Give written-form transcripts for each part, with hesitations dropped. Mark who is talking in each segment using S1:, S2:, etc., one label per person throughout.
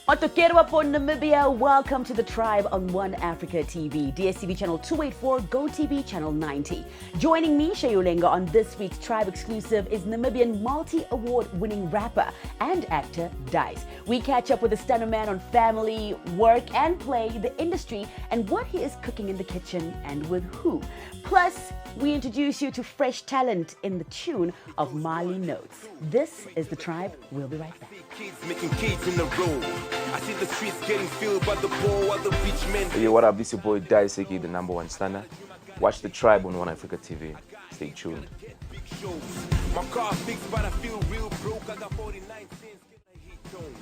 S1: Otokerwa for Namibia, welcome to the Tribe on One Africa TV, DSTV channel 284, GoTV channel 90. Joining me, Shayulenga, on this week's Tribe exclusive is Namibian multi-award winning rapper and actor Dice. We catch up with the stunner man on family, work and play, the industry, and what he is cooking in the kitchen and with who. Plus, we introduce you to fresh talent in the tune of Mali Notes. This is the Tribe. We'll be right back.
S2: Kids making kids in the road. I see the streets getting filled by the poor, other rich men.
S3: Hey, what up? This your boy Dice, aka the #1 stunner. Watch the Tribe on One Africa TV. Stay tuned.
S2: Big shows. My car fixed, but I feel real broke. I got 49 cents. Get my heat tones.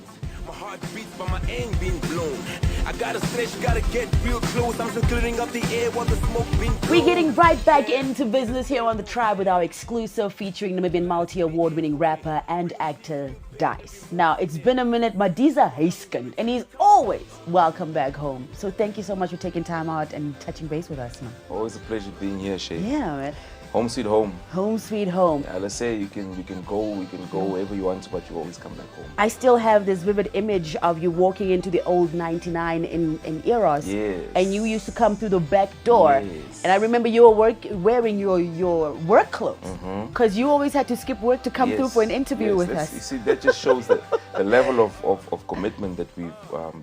S2: My heart beats, but my aim being blown. I gotta stretch, gotta get real close. I'm still clearing up the air while the smoke being blown.
S1: We're getting right back into business here on the Tribe with our exclusive featuring Namibian multi-award winning rapper and actor Dice. Now, it's been a minute, Madiza Heiskund, and he's always welcome back home. So thank you so much for taking time out and touching base with us, man.
S3: Always a pleasure being here, Shay.
S1: Yeah, man.
S3: Home sweet home.
S1: Home sweet home.
S3: Let's say you can go wherever you want to, but you always come back home.
S1: I still have this vivid image of you walking into the old 99 in Eros.
S3: Yes.
S1: And you used to come through the back door.
S3: Yes.
S1: And I remember you were wearing your work clothes. Because you always had to skip work to come through for an interview with us.
S3: You see, that just shows the level of commitment that we've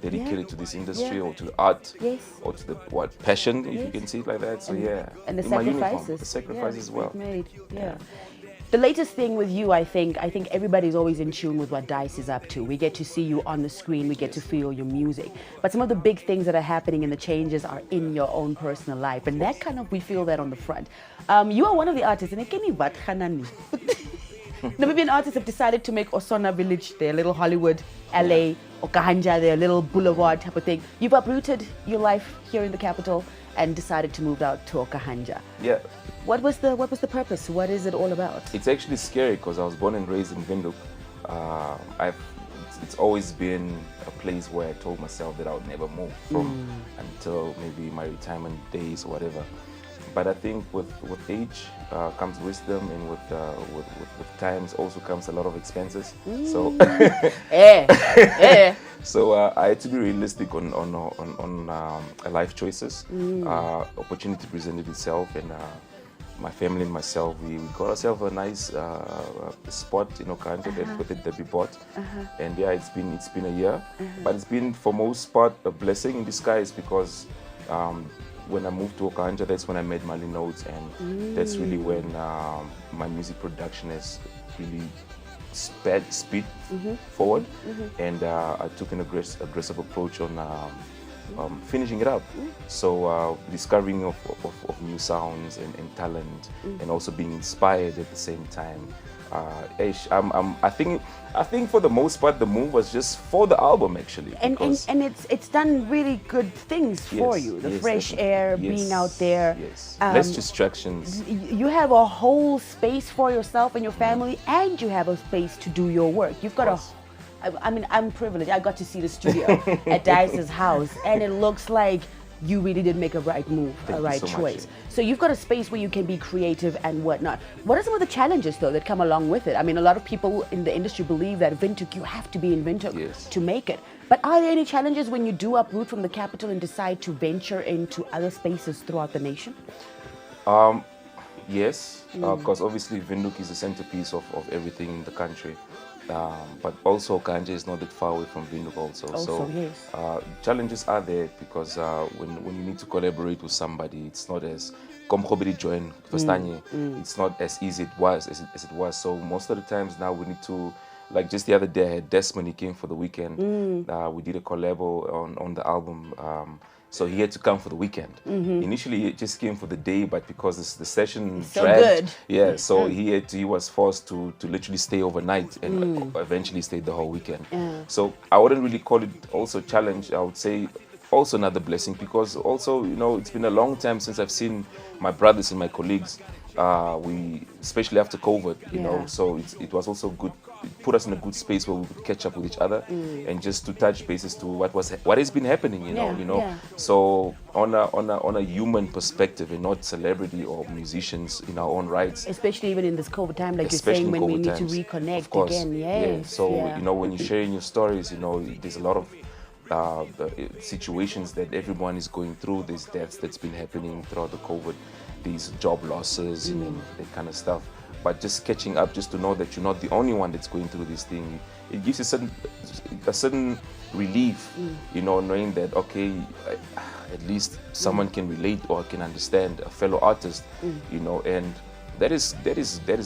S3: dedicated to this industry or to the art or to the passion, if you can see it like that. So
S1: And the
S3: in my uniform,
S1: sacrifices.
S3: the sacrifices as well.
S1: Made. Yeah. The latest thing with you, I think everybody's always in tune with what Dice is up to. We get to see you on the screen, we get to feel your music. But some of the big things that are happening and the changes are in your own personal life. And that kind of, we feel that on the front. You are one of the artists, and Namibian artists have decided to make Osona Village their little Hollywood, LA, Okahanja their little boulevard type of thing. You've uprooted your life here in the capital and decided to move out to Okahanja.
S3: Yeah.
S1: What was the purpose? What is it all about?
S3: It's actually scary because I was born and raised in Windhoek. It's always been a place where I told myself that I would never move from until maybe my retirement days or whatever. But I think with age comes wisdom, and with times also comes a lot of expenses. So so I had to be realistic on life choices. Opportunity presented itself, and my family and myself, we got ourselves a nice spot in Okahanja that we bought. And it's been a year, but it's been for most part a blessing in disguise, because when I moved to Okahanja, that's when I met Mali Notes, and that's really when my music production has really speed forward, and I took an aggressive approach on finishing it up. So discovering of new sounds and talent, and also being inspired at the same time. I think for the most part the move was just for the album, actually.
S1: And it's done really good things for you. The fresh air, being out there.
S3: Less distractions.
S1: You have a whole space for yourself and your family, and you have a space to do your work. You've got I'm privileged. I got to see the studio at Dice's house, and it looks like you really did make a right move, a right choice. So you've got a space where you can be creative and whatnot. What are some of the challenges, though, that come along with it? I mean, a lot of people in the industry believe that Windhoek, you have to be in Windhoek to make it. But are there any challenges when you do uproot from the capital and decide to venture into other spaces throughout the nation?
S3: Yes, because obviously Windhoek is the centerpiece of everything in the country. But also Okahanja is not that far away from Windhoek also. Challenges are there, because when you need to collaborate with somebody, it's not as it's not as easy as it was. So most of the times now we need to, like just the other day I had Desmond, he came for the weekend. We did a collab on the album. So he had to come for the weekend. Initially, he just came for the day, but because the session dragged, so he was forced to literally stay overnight and eventually stayed the whole weekend. So I wouldn't really call it also a challenge. I would say also another blessing, because also, you know, it's been a long time since I've seen my brothers and my colleagues. We, especially after COVID, you know, so it was also good put us in a good space where we could catch up with each other and just to touch bases to what has been happening, you know.
S1: Yeah.
S3: So on a human perspective, and not celebrity or musicians in our own rights.
S1: Especially even in this COVID time, like
S3: Especially
S1: you're saying, when we
S3: in
S1: need
S3: COVID
S1: to
S3: times.
S1: reconnect
S3: Of course.
S1: again.
S3: Yeah.
S1: Yes.
S3: So
S1: yeah.
S3: you know, when you're sharing your stories, you know, there's a lot of situations that everyone is going through. There's deaths that's been happening throughout the COVID, these job losses and that kind of stuff. But just catching up, just to know that you're not the only one that's going through this thing, it gives you a certain relief, you know, knowing that, okay, at least someone can relate or can understand a fellow artist, you know, and that is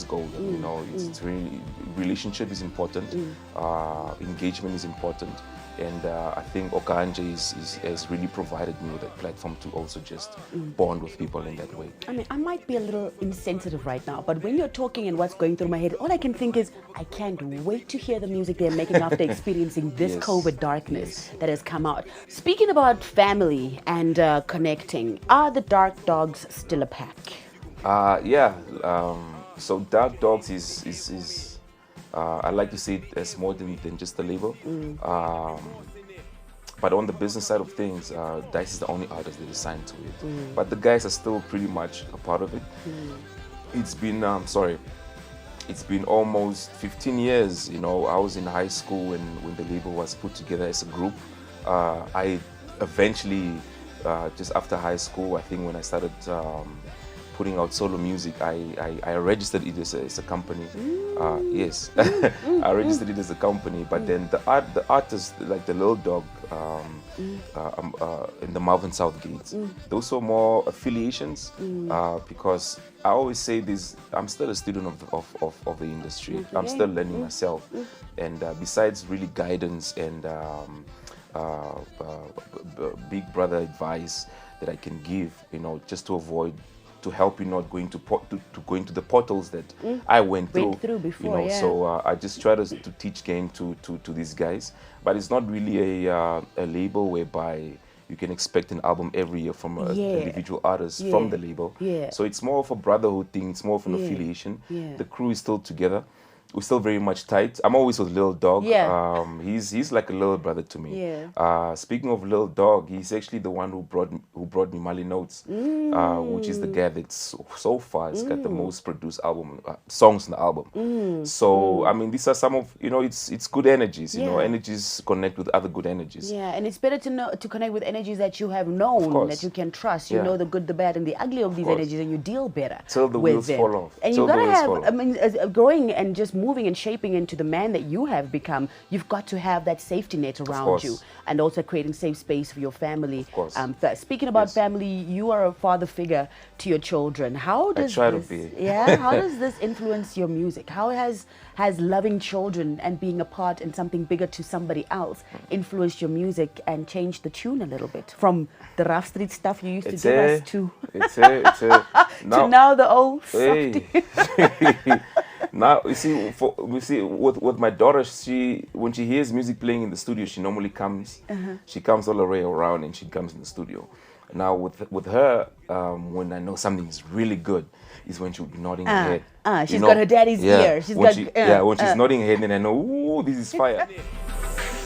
S3: golden, you know. It's really, relationship is important, engagement is important. And I think Okanje has really provided me with that platform to also just bond with people in that way.
S1: I mean, I might be a little insensitive right now, but when you're talking and what's going through my head, all I can think is, I can't wait to hear the music they're making after experiencing this
S3: Yes.
S1: COVID darkness that has come out. Speaking about family and connecting, are the Dark Dogs still a pack?
S3: Yeah. So Dark Dogs is I like to see it as more than just a label. But on the business side of things, Dice is the only artist that is signed to it. But the guys are still pretty much a part of it. It's been, it's been almost 15 years. You know, I was in high school when the label was put together as a group. I eventually, just after high school, I think when I started putting out solo music, I registered it as a company. Yes, I registered it as a company. But then the artists like the Lil Dog and the Marvin Southgate, those were more affiliations, because I always say this: I'm still a student of the industry. I'm still learning myself, and besides really guidance and big brother advice that I can give, you know, just to avoid, to help you not going to go into the portals that I went through
S1: before,
S3: you know.
S1: yeah.
S3: So I just try to teach game to these guys, but it's not really a label whereby you can expect an album every year from an individual artist from the label. So it's more of a brotherhood thing. It's more of an affiliation. The crew is still together. We're still very much tight. I'm always with Lil Dog. He's like a little brother to me. Speaking of Lil Dog, he's actually the one who brought me Mali Notes, which is the guy that's so far has got the most produced songs on the album. So I mean, these are some of, you know, it's good energies. You know, energies connect with other good energies.
S1: Yeah, and it's better to connect with energies that you have known, that you can trust. You know the good, the bad, and the ugly of these energies, and you deal better
S3: till the
S1: with
S3: wheels
S1: them.
S3: fall off.
S1: And you gotta have, I mean, growing and just moving and shaping into the man that you have become, you've got to have that safety net around you, and also creating safe space for your family. Speaking about family, you are a father figure to your children. How does
S3: I try to be.
S1: how does this influence your music? How has loving children and being a part in something bigger to somebody else influenced your music and changed the tune a little bit from the rough street stuff you used to give us to now the old softy?
S3: Now you see, with my daughter, when she hears music playing in the studio, she normally comes. She comes all the way around and she comes in the studio. Now with her, when I know something is really good, is when she'll be nodding her head.
S1: She's got her daddy's ear.
S3: When she's nodding her head, then I know, ooh, this is fire.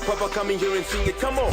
S2: Papa, come in here and sing it. Come on.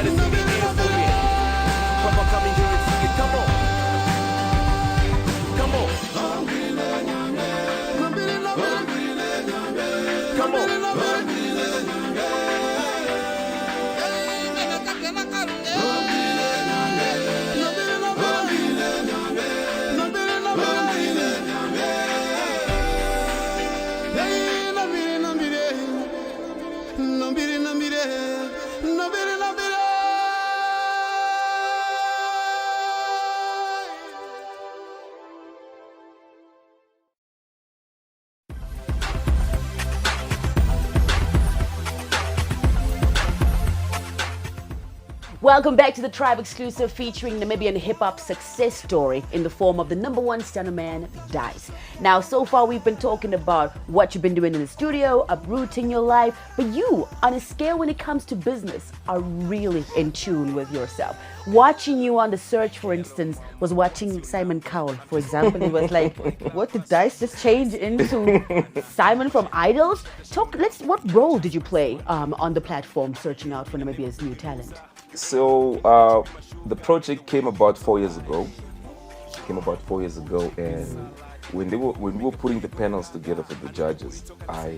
S2: gotta sing it in for me. Papa, come in here and sing it. Come on. Come on. Come on.
S1: Welcome back to the Tribe exclusive featuring Namibian hip-hop success story in the form of the #1 stunner man, Dice. Now, so far we've been talking about what you've been doing in the studio, uprooting your life, but you, on a scale when it comes to business, are really in tune with yourself. Watching you on The Search, for instance, was watching Simon Cowell, for example. It was like, what did Dice just change into Simon from Idols? What role did you play on the platform searching out for Namibia's new talent?
S3: So the project came about 4 years ago. And when we were putting the panels together for the judges, I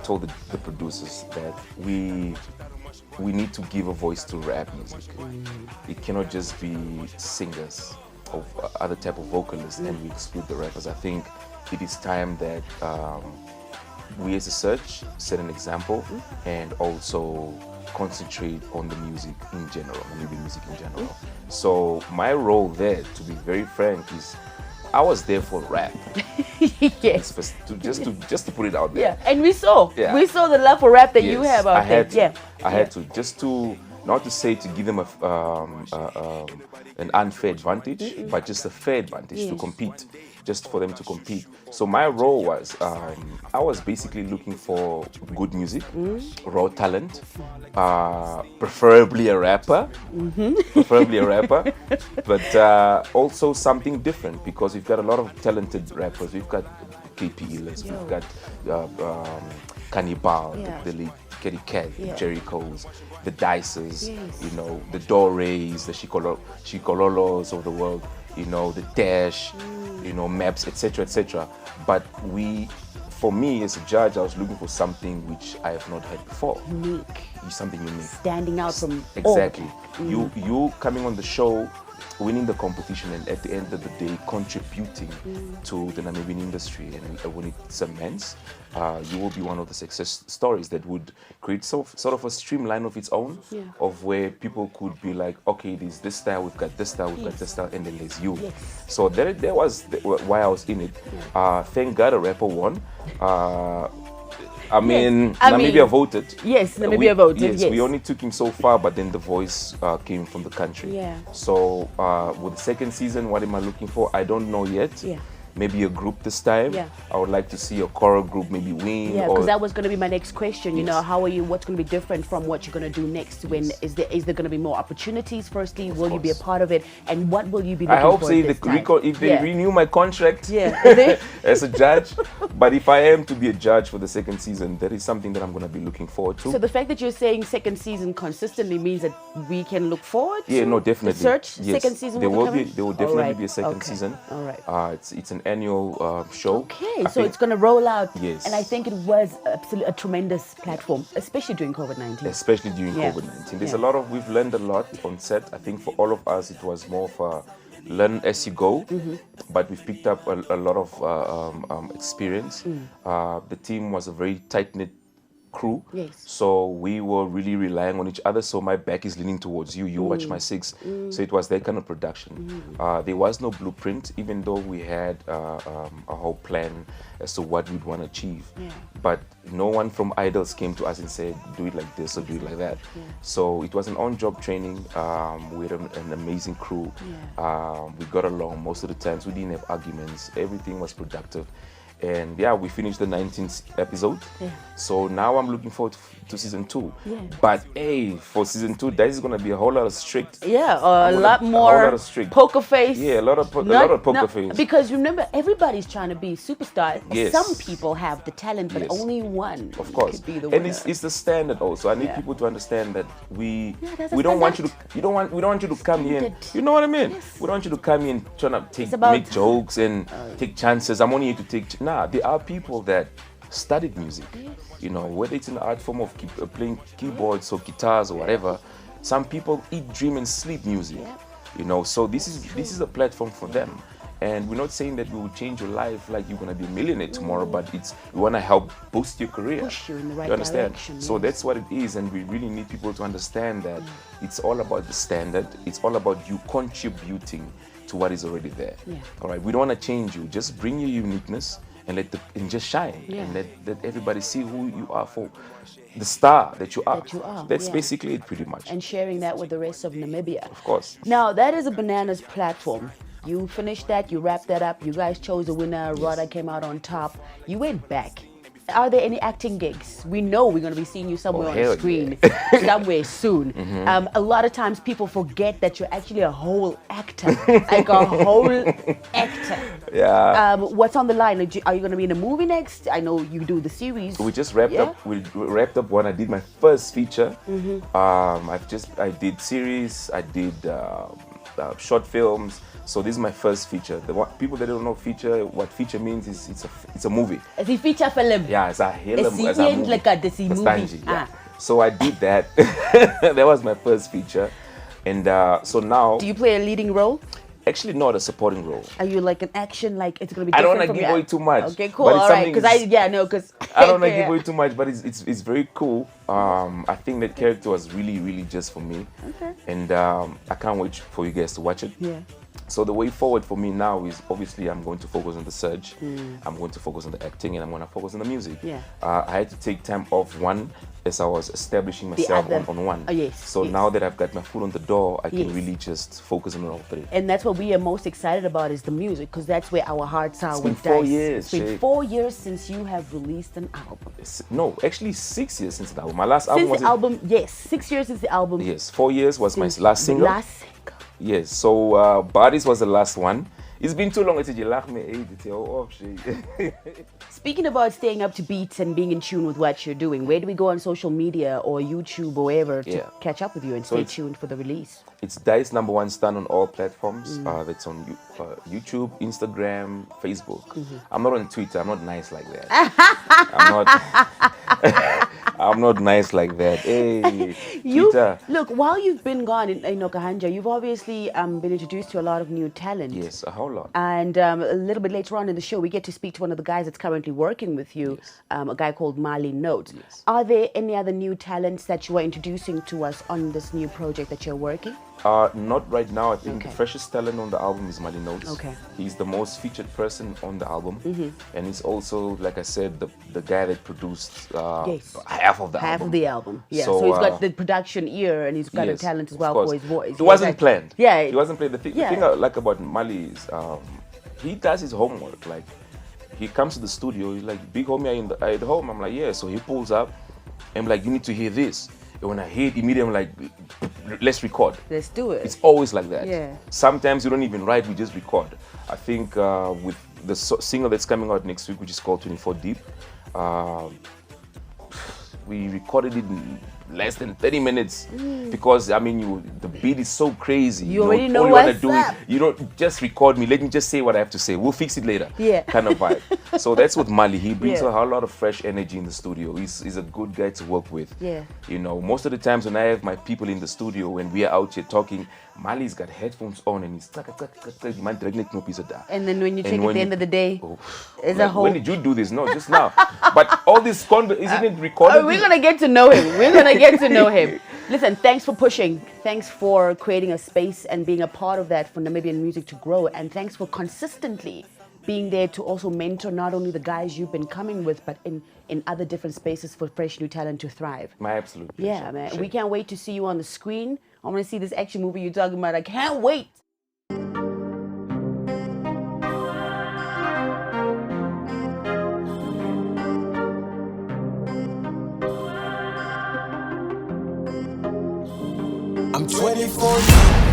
S3: told the producers that we need to give a voice to rap music. It cannot just be singers or other type of vocalists, and we exclude the rappers. I think it is time that we as a Search set an example and also concentrate on the music in general, Namibian music in general. So my role there, to be very frank, is I was there for rap.
S1: Yes.
S3: Just to put it out there.
S1: Yeah, and we saw the love for rap that you have out there.
S3: I had to just to not to say to give them an unfair advantage, but just a fair advantage to compete, just for them to compete. So my role was, I was basically looking for good music, raw talent, preferably a rapper, but also something different, because we've got a lot of talented rappers. We've got KPElers, we've got Cannibal, the lead, Kitty Cat, Jerry Coles, the Dices, you know, the Dores, the Chicololos of the world, you know, the Dash, you know, Maps, etc., etc. But for me as a judge, I was looking for something which I have not heard before.
S1: Unique.
S3: Something unique.
S1: Standing out from
S3: exactly. You coming on the show, winning the competition, and at the end of the day contributing to the Namibian industry, and when it cements, you will be one of the success stories that would create sort of a streamline of its own, of where people could be like, okay, there's this style, we've got this style, we've got this style, and then there's you. So that was why I was in it. Thank God a rapper won. Namibia voted.
S1: Yes, Namibia voted.
S3: Yes, we only took him so far, but then the voice came from the country.
S1: Yeah.
S3: So with the second season, what am I looking for? I don't know yet.
S1: Yeah.
S3: Maybe a group this time.
S1: Yeah.
S3: I would like to see a choral group maybe win.
S1: Yeah, because that was going to be my next question. You know, what's going to be different from what you're going to do next? When is there going to be more opportunities? Firstly, will you be a part of it? And what will you be looking for?
S3: I hope so. If they renew my contract as a judge. But if I am to be a judge for the second season, that is something that I'm going to be looking forward to.
S1: So the fact that you're saying second season consistently means that we can look forward to
S3: no, definitely.
S1: The Search
S3: yes.
S1: second season.
S3: There will definitely be a second season.
S1: All right.
S3: It's an annual show.
S1: Okay, so it's going to roll out.
S3: Yes.
S1: And I think it was absolutely a tremendous platform, especially during COVID-19.
S3: Especially during COVID-19. There's we've learned a lot on set. I think for all of us, it was more of a learn as you go, but we've picked up a lot of experience. The team was a very tight-knit crew.
S1: Yes.
S3: So we were really relying on each other. So my back is leaning towards you. You watch my six. So it was that kind of production. There was no blueprint, even though we had a whole plan as to what we'd want to achieve. But no one from Idols came to us and said, do it like this or do it like that. So it was an on-job training. We had an amazing crew. We got along most of the times. We didn't have arguments. Everything was productive. And yeah, we finished the 19th episode.
S1: Yeah.
S3: So now I'm looking forward to season 2.
S1: Yeah.
S3: But hey, for season 2, that is gonna be a whole lot of strict.
S1: Yeah, a
S3: I'm
S1: lot
S3: gonna-
S1: more
S3: a whole lot of strict.
S1: poker face.
S3: Yeah, a lot of poker face.
S1: Because remember, everybody's trying to be superstar.
S3: Yes.
S1: Some people have the talent, but
S3: Yes.
S1: only one
S3: Of course,
S1: could be the winner.
S3: and it's the standard also. I need
S1: Yeah.
S3: people to understand that we
S1: there's a
S3: we don't want you
S1: standard.
S3: to we don't want you to come here. And,
S1: Standard.
S3: you know what I mean?
S1: Yes.
S3: We don't want you to come here and try to
S1: It's about-
S3: make jokes and take chances. I'm only here to take. Nah, there are people that studied music. You know, whether it's an art form of playing keyboards or guitars or whatever. Some people eat, dream, and sleep music. You know, so this is a platform for them. And we're not saying that we will change your life like you're gonna be a millionaire tomorrow, but we wanna help boost your career.
S1: Push you in the right
S3: You understand?
S1: direction,
S3: So
S1: yes.
S3: that's what it is, and we really need people to understand that it's all about the standard. It's all about you contributing to what is already there.
S1: Yeah.
S3: All right. We don't wanna change you. Just bring your uniqueness and and just shine,
S1: Yeah.
S3: and let everybody see who you are for the star that you are.
S1: That you are,
S3: That's
S1: yeah.
S3: basically it, pretty much.
S1: and sharing that with the rest of Namibia.
S3: Of course.
S1: Now, that is a Bananas platform. You finished that, you wrapped that up, you guys chose a winner, Rhoda came out on top. You went back. Are there any acting gigs? We know we're going to be seeing you somewhere on
S3: hell
S1: the screen somewhere soon. A lot of times people forget that you're actually a whole actor, like a whole actor.
S3: Yeah.
S1: What's on the line? Are you going to be in a movie next? I know you do the series.
S3: We just wrapped
S1: Yeah?
S3: up. We wrapped up one. I did my first feature.
S1: Mm-hmm.
S3: I did series. I did short films. So this is my first feature. People that don't know what feature means is it's a movie.
S1: Is it feature film?
S3: Yeah, it's a hell of
S1: It's
S3: a
S1: in
S3: movie.
S1: like a Desi movie.
S3: Stanji, yeah.
S1: Ah.
S3: So I did that. That was my first feature, and so now
S1: Do you play a leading role?
S3: actually not a supporting role.
S1: Are you like an action? Like it's gonna be.
S3: I don't
S1: want
S3: want to give away too much.
S1: Okay, cool.
S3: but it's
S1: All right,
S3: something
S1: because
S3: I don't want to give away too much, but it's very cool. I think that character was really just for me.
S1: Okay.
S3: And I can't wait for you guys to watch it.
S1: Yeah.
S3: So the way forward for me now is obviously I'm going to focus on the search, I'm going to focus on the acting, and I'm going to focus on the music.
S1: Yeah.
S3: I had to take time off one as I was establishing myself
S1: other.
S3: on one.
S1: Oh, yes,
S3: So
S1: yes.
S3: now that I've got my foot on the door, I can
S1: Yes.
S3: really just focus on all three.
S1: And that's what we are most excited about is the music, because that's where our hearts are.
S3: It's been
S1: with
S3: 4
S1: Dice.
S3: years,
S1: It's been
S3: Shay.
S1: 4 years since you have released an album.
S3: No, actually 6 years since the album. My last album
S1: Since
S3: was
S1: the album, yes, 6 years since the album.
S3: yes, 4 years was my
S1: Since
S3: last
S1: the
S3: single.
S1: Last single.
S3: Yes, so Bodies was the last one. It's been too long. I said you laugh me,
S1: Speaking about staying up to beats and being in tune with what you're doing, where do we go on social media or YouTube or wherever to
S3: Yeah.
S1: catch up with you and
S3: So
S1: stay
S3: it's-
S1: tuned for the release?
S3: It's Dice #1 Stan on all platforms. That's on YouTube, Instagram, Facebook. I'm not on Twitter. I'm not nice like that. I'm not. I'm not nice like that. Hey,
S1: You
S3: Twitter.
S1: look, while you've been gone in Okahanja, you've obviously been introduced to a lot of new talent.
S3: Yes, a whole lot.
S1: And a little bit later on in the show, we get to speak to one of the guys that's currently working with you, a guy called Mali Notes.
S3: Yes.
S1: Are there any other new talents that you are introducing to us on this new project that you're working?
S3: Not right now. I think
S1: Okay.
S3: the freshest talent on the album is Mali Notes.
S1: Okay.
S3: He's the most featured person on the album, and he's also, like I said, the guy that produced
S1: Yes.
S3: half of the
S1: Half
S3: album.
S1: of the album. Yeah.
S3: So,
S1: So, he's got the production ear and he's got
S3: Yes,
S1: a talent as
S3: of
S1: well
S3: course.
S1: for his voice.
S3: It wasn't
S1: Like-
S3: planned.
S1: Yeah.
S3: It wasn't planned. The
S1: Yeah.
S3: thing I like about Mali is he does his homework. Like he comes to the studio, he's like, "Big homie, are you at home?" I'm like, "Yeah." So he pulls up and I'm like, "You need to hear this." And when I hear it immediately, I'm like, "Let's record."
S1: Let's do it.
S3: It's always like that.
S1: Yeah.
S3: Sometimes you don't even write, we just record. I think with the single that's coming out next week, which is called 24 Deep, we recorded it in less than 30 minutes because I mean the beat is so crazy.
S1: You already know
S3: all you wanna
S1: what's
S3: do
S1: up.
S3: Is, you don't just record me, let me just say what I have to say. We'll fix it later.
S1: Yeah.
S3: Kind of vibe. So that's what Mali. He brings
S1: Yeah.
S3: a whole lot of fresh energy in the studio. He's a good guy to work with.
S1: Yeah.
S3: You know, most of the times when I have my people in the studio when we are out here talking, Mali's got headphones on and he's
S1: And then when you check at
S3: when
S1: the
S3: you-
S1: end of the day,
S3: Oh,
S1: it's
S3: like,
S1: a whole.
S3: when did you do this? No, just now. But all this isn't it recorded?
S1: Oh, we're gonna get to know him. We're gonna get to know him. Listen, thanks for pushing. Thanks for creating a space and being a part of that for Namibian music to grow. And thanks for consistently being there to also mentor not only the guys you've been coming with, but in other different spaces for fresh new talent to thrive.
S3: My absolute pleasure.
S1: Yeah, man.
S3: Sure.
S1: We can't wait to see you on the screen. I want to see this action movie you're talking about. I can't wait.
S4: I'm 24 deep.